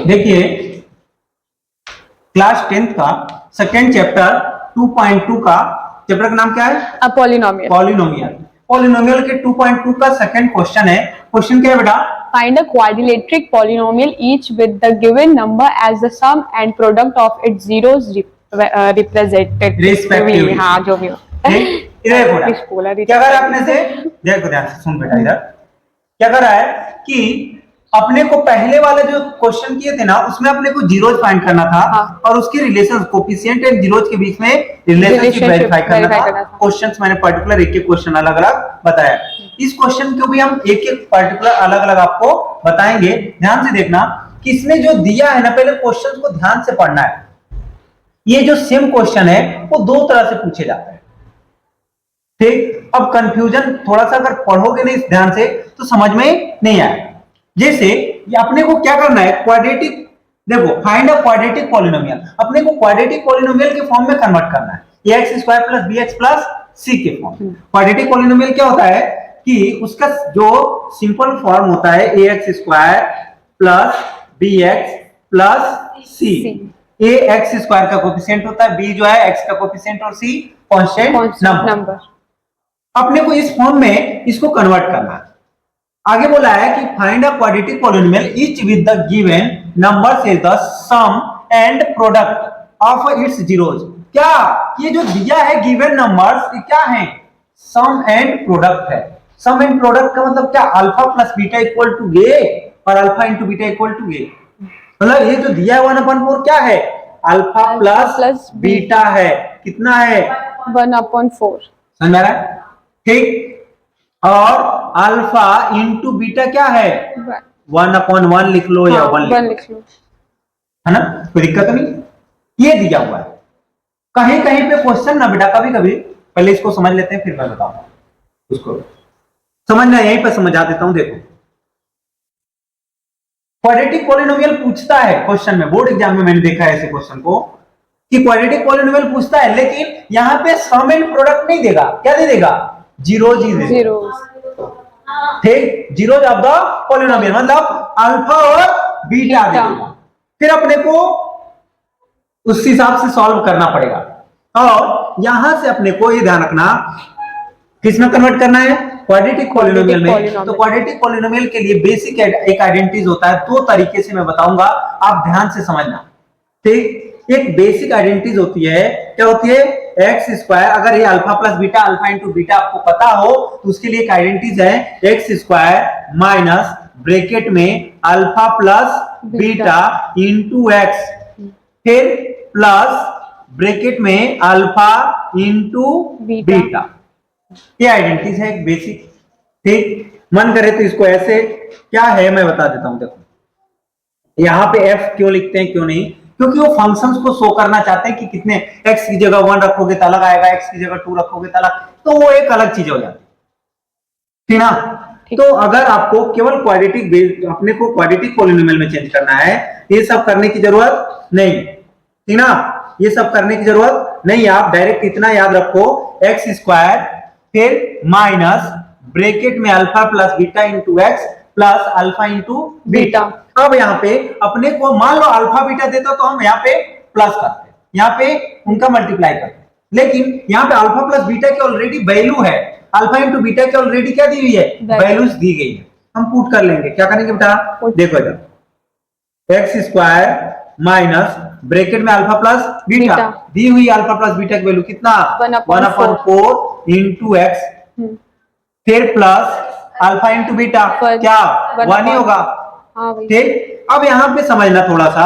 देखिए class 10th का second chapter 2.2 का चैप्टर का नाम क्या है? पॉलिनोमियल। पॉलिनोमियल के 2.2 का सेकंड क्वेश्चन है। क्वेश्चन क्या है बेटा? Find a quadrilateral polynomial each with the given number as the sum and product of its zeros represented Respectively. हाँ जो भी हो। इधर बोला क्या कर रहा है अपने से? देखो ध्यान से सुन बेटा, इधर क्या कर रहा है कि अपने को पहले वाले जो क्वेश्चन किए थे ना उसमें अपने को जीरोज फाइंड करना था। हाँ। और उसके रिलेशन कोफिशिएंट एंड जीरोज के बीच में रिलेशनशिप वेरीफाई करना था। क्वेश्चंस मैंने पर्टिकुलर एक एक क्वेश्चन अलग अलग बताया। इस क्वेश्चन को भी हम एक एक पर्टिकुलर अलग अलग आपको बताएंगे। ध्यान से देखना कि इसमें जो दिया है ना, पहले क्वेश्चन को ध्यान से पढ़ना है। ये जो सेम क्वेश्चन है वो दो तरह से पूछे जाते हैं, ठीक। अब कंफ्यूजन थोड़ा सा अगर पढ़ोगे नहीं ध्यान से तो समझ में नहीं आएगा। जैसे ये अपने को क्या करना है, क्वाड्रेटिक, देखो फाइंड अ क्वाड्रेटिक पॉलिनोमियल। अपने को क्वाड्रेटिक पॉलिनोमियल के फॉर्म में कन्वर्ट करना है, ax square plus bx plus c के फॉर्म। क्वाड्रेटिक पॉलिनोमियल क्या होता है कि उसका जो सिंपल फॉर्म होता है ax square plus bx plus c। a x square का कोफिशिएंट होता है, b जो है x का कोफिशिएंट और c कांस्टेंट नंबर। अपने को इस फॉर्म में इसको कन्वर्ट करना है। आगे बोला है कि find a quadratic polynomial each with the given numbers is the sum and product of its zeros. क्या ये जो दिया है गिवन नंबर्स ये क्या है? सम एंड प्रोडक्ट है। सम एंड प्रोडक्ट का मतलब क्या? Alpha plus beta equal to A और alpha into beta equal to A. मतलब ये जो दिया है 1/4 क्या है? अल्फा प्लस बीटा है। कितना है? 1/4। समझ में आ रहा है? ठीक। और अल्फा इंटू बीटा क्या है? 1/1 लिख लो या 1 लिख लो, है ना, कोई दिक्कत नहीं। ये दिया हुआ है। कहीं कहीं पे क्वेश्चन ना बेटा कभी कभी, पहले इसको समझ लेते हैं फिर मैं बताऊंगा। उसको समझना यहीं पर समझा देता हूं। देखो क्वाड्रेटिक पॉलिनोमियल पूछता है क्वेश्चन में, बोर्ड एग्जाम में मैंने देखा है ऐसे क्वेश्चन को कि क्वाड्रेटिक पॉलिनोमियल पूछता है, लेकिन यहां पे सम एंड प्रोडक्ट नहीं देगा। क्या दे देगा? जीरोज ही दे देगा, ठीक। जीरोज ऑफ द पॉलिनोमियल मतलब अल्फा और बीटा दे देगा। फिर अपने को उस हिसाब से सॉल्व करना पड़ेगा। और यहां से अपने को ये ध्यान रखना किसमें कन्वर्ट करना है? क्वाड्रेटिक पॉलिनोमियल में। तो क्वाड्रेटिक पॉलिनोमियल के लिए बेसिक एक आइडेंटिटीज होता है, दो तरीके से मैं बताऊंगा, आप ध्यान से समझना, ठीक। एक बेसिक आइडेंटिटीज होती है, क्या होती है? एक्स स्क्वायर, अगर ये alpha plus beta, alpha into beta आपको पता हो तो उसके लिए एक आइडेंटिटीज है एक्स स्क्वायर माइनस ब्रैकेट में alpha plus beta into x, फिर प्लस ब्रैकेट में अल्फा इंटू बीटा। ये आइडेंटिटीज है एक बेसिक, ठीक। मन करे तो इसको ऐसे क्या है मैं बता देता हूं। देखो यहां पे एफ क्यों लिखते हैं, क्यों नहीं? क्योंकि वो फंक्शंस को शो करना चाहते हैं कि कितने, x की जगह 1 रखोगे तो अलग आएगा, x की जगह 2 रखोगे तो अलग, तो वो एक अलग चीज हो जाती है, ठीक ना। तो अगर आपको केवल क्वाड्रेटिक, अपने को क्वाड्रेटिक पॉलिनोमियल में चेंज करना है, ये सब करने की जरूरत नहीं, ठीक ना, ये सब करने की जरूरत नहीं। आप डायरेक्ट इतना याद रखो, एक्स स्क्वायर फिर माइनस ब्रैकेट में alpha plus beta into x plus alpha into beta. अब यहाँ पे अपने को मान लो अल्फा बीटा देता तो हम यहाँ पे प्लस करते, यहाँ पे उनका मल्टीप्लाई करते, लेकिन यहाँ पे अल्फा प्लस बीटा की ऑलरेडी वैल्यू है, अल्फा इंटू बीटा की ऑलरेडी क्या दी हुई है? वैल्यूज दी गई है। हम पुट कर लेंगे, क्या करेंगे बेटा? देखो इधर एक्स स्क्वायर माइनस ब्रैकेट में अल्फा प्लस बीटा, दी हुई अल्फा प्लस बीटा की वैल्यू कितना? 1/4 इंटू एक्स, फिर प्लस अल्फा इंटू बीटा क्या 1 ही होगा, ठीक। अब यहां पे समझना थोड़ा सा,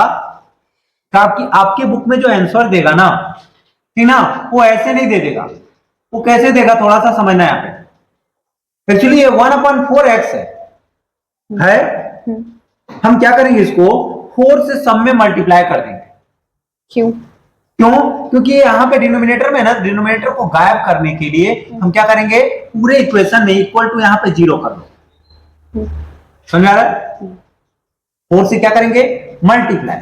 आपके बुक में जो आंसर देगा ना, ठीक ना, वो ऐसे नहीं दे देगा। वो कैसे देगा थोड़ा सा समझना यहाँ पे। एक्चुअली ये 1/4x है। हम क्या करेंगे, इसको 4 से सम में मल्टीप्लाई कर देंगे। क्यों? क्योंकि यहाँ पे डिनोमिनेटर में ना, डिनोमिनेटर को गायब करने के लिए हम क्या करेंगे, पूरे इक्वेशन में इक्वल टू यहाँ पे 0 कर दो। समझ आ रहा है? 4 से क्या करेंगे? मल्टीप्लाई,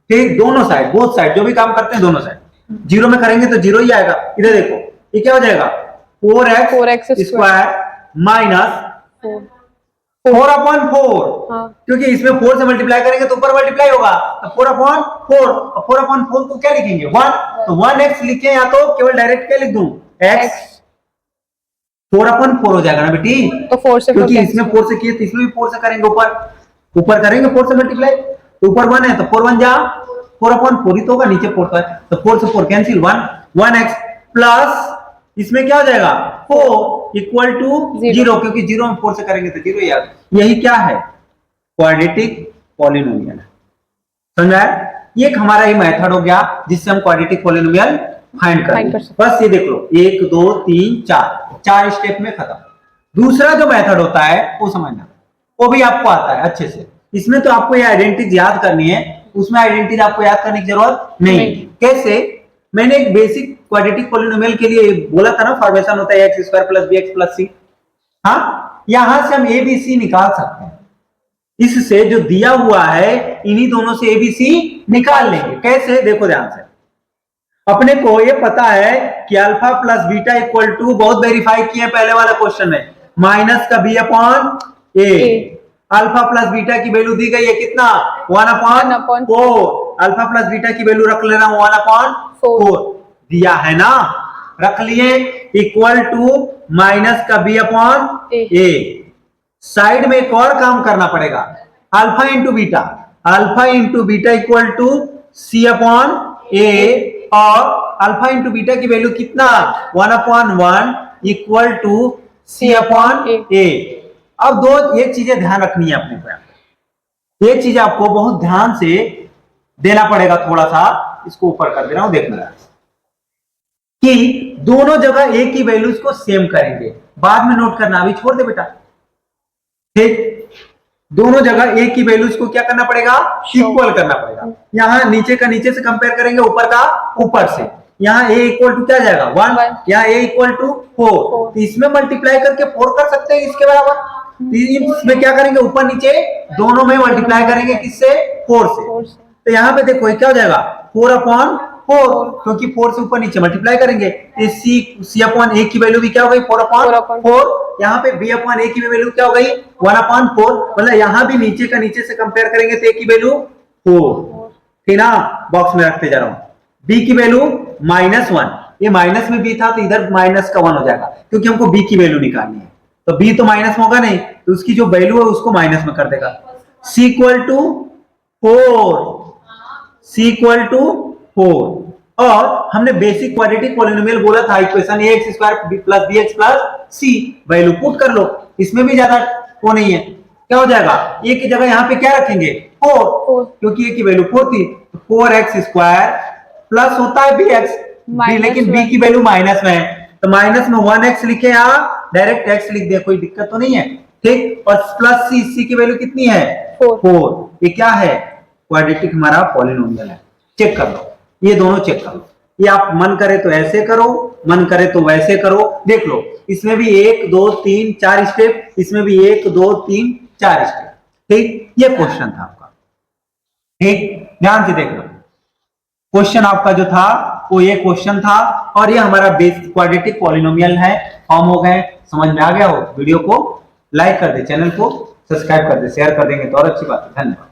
ठीक। दोनों साइड, बोथ साइड जो भी काम करते हैं दोनों साइड 0 में करेंगे तो 0 ही आएगा। इधर देखो ये क्या हो जाएगा? 4x स्क्वायर माइनस 4/4, हाँ। क्योंकि इसमें 4 से मल्टीप्लाई करेंगे तो ऊपर मल्टीप्लाई होगा, तो 4/4, 4/4 को क्या लिखेंगे 1, तो 1x लिखे या तो केवल डायरेक्ट क्या लिख दूं x, 4/4 हो जाएगा ना बेटी, तो 4 से क्योंकि इसमें 4 से किए तो इसमें भी 4 से करेंगे, ऊपर करेंगे 4 से मल्टीप्लाई, तो ऊपर 1 है तो 4 1 जा 4/4 ही तो होगा, नीचे 4 है तो 4 से 4 कैंसिल, 1x प्लस इसमें क्या हो जाएगा 4 इक्वल टू 0, क्योंकि 0 में 4 से करेंगे तो 0 यार, यही क्या है क्वाड्रेटिक पॉलिनोमियल। समझा? ये एक हमारा ही मेथड हो गया जिससे हम क्वाड्रेटिक पॉलिनोमियल फाइंड करेंगे। बस ये देख लो 1 2 3 4 स्टेप में खत्म। दूसरा जो मेथड होता है वो समझना, वो भी आपको आता है अच्छे से। इसमें तो आपको ये आइडेंटिटीज याद करनी है, उसमें आइडेंटिटीज आपको याद करने की जरूरत नहीं। कैसे? मैंने एक बेसिक क्वाड्रेटिक पॉलिनोमियल के लिए बोला था ना, फॉर्मेशन होता है x² + bx + c। हाँ, यहां से हम abc निकाल सकते हैं, इससे जो दिया हुआ है इन्हीं दोनों से abc निकाल लेंगे। कैसे? देखो ध्यान से, अपने को ये पता है कि alpha plus beta equal to, बहुत वेरीफाई किए पहले वाला क्वेश्चन में, माइनस का b/a। अल्फा प्लस बीटा की वैल्यू दी गई है कितना 1/4, अल्फा प्लस बीटा की वैल्यू रख ले रहा हूं 1/4 दिया है ना, रख लिए, इक्वल टू माइनस का b/a। साइड में एक और काम करना पड़ेगा, alpha into beta equal to c/a, और अल्फा इंटू बीटा की वैल्यू कितना 1/1 इक्वल टू c/a। अब दो एक चीजें ध्यान रखनी है अपने को, एक चीज आपको बहुत ध्यान से देना पड़ेगा, थोड़ा सा इसको ऊपर कर दे रहा हूं, देखना कि दोनों जगह एक ही वैल्यूज को सेम करेंगे, बाद में नोट करना, अभी छोड़ दे बेटा। ठीक, दोनों जगह एक ही वैल्यूज को क्या करना पड़ेगा, इक्वल करना पड़ेगा। यहां नीचे का नीचे से कंपेयर करेंगे, ऊपर का ऊपर से। यहाँ a इक्वल टू क्या जाएगा 1, यहाँ a इक्वल टू 4, तो इसमें मल्टीप्लाई करके 4 कर सकते हैं इसके बराबर। इसमें क्या करेंगे, ऊपर नीचे दोनों में मल्टीप्लाई करेंगे, किससे 4 से। तो यहाँ पे देखो क्या हो जाएगा 4/4, क्योंकि 4 से ऊपर नीचे मल्टीप्लाई करेंगे, c/a की वैल्यू भी क्या हो गई 4/4। यहाँ पे b/a की वैल्यू क्या हो गई 1/4, मतलब यहाँ भी नीचे का नीचे से कंपेयर करेंगे तो a की वैल्यू 4, ठीक ना, बॉक्स में रखते जा रहा हूं। b की वैल्यू -1, ये माइनस में b था तो इधर माइनस का 1 हो जाएगा, क्योंकि हमको b की वैल्यू निकालनी है, तो b तो माइनस में होगा नहीं, तो उसकी जो वैल्यू है उसको माइनस में कर देगा। c इक्वल टू 4, और हमने बेसिक क्वाड्रेटिक पॉलिनोमियल बोला था, equation ax² + bx + c, value put कर लो, इसमें भी ज्यादा वो नहीं है, क्या हो जाएगा, a की जगह यहाँ पे क्या रखेंगे 4, क्योंकि a की वैल्यू 4 थी, 4x² प्लस होता है bx, लेकिन b की वैल्यू माइनस में है, तो माइनस में 1x लिखे, यहाँ डायरेक्ट x लिख दे, कोई दिक्कत तो नहीं है। ठीक, और प्लस c की वैल्यू कितनी है 4। ये क्या है, क्वाड्रेटिक हमारा पॉलिनोमियल है। चेक कर लो, ये दोनों चेक कर लो, ये आप मन करे तो ऐसे करो, मन करे तो वैसे करो, देख लो, इसमें भी 1 2 3 4 स्टेप, इसमें भी 1 2 3 4 स्टेप। ठीक, ये क्वेश्चन था आपका। ठीक, ध्यान से देख लो, क्वेश्चन आपका जो था वो ये क्वेश्चन था, और ये हमारा बेसिक क्वाड्रेटिक पॉलिनोमियल है। फॉर्म हो गए, समझ में आ गया हो, वीडियो को लाइक कर दे, चैनल को सब्सक्राइब कर दे, शेयर कर देंगे तो और अच्छी बात है। धन्यवाद।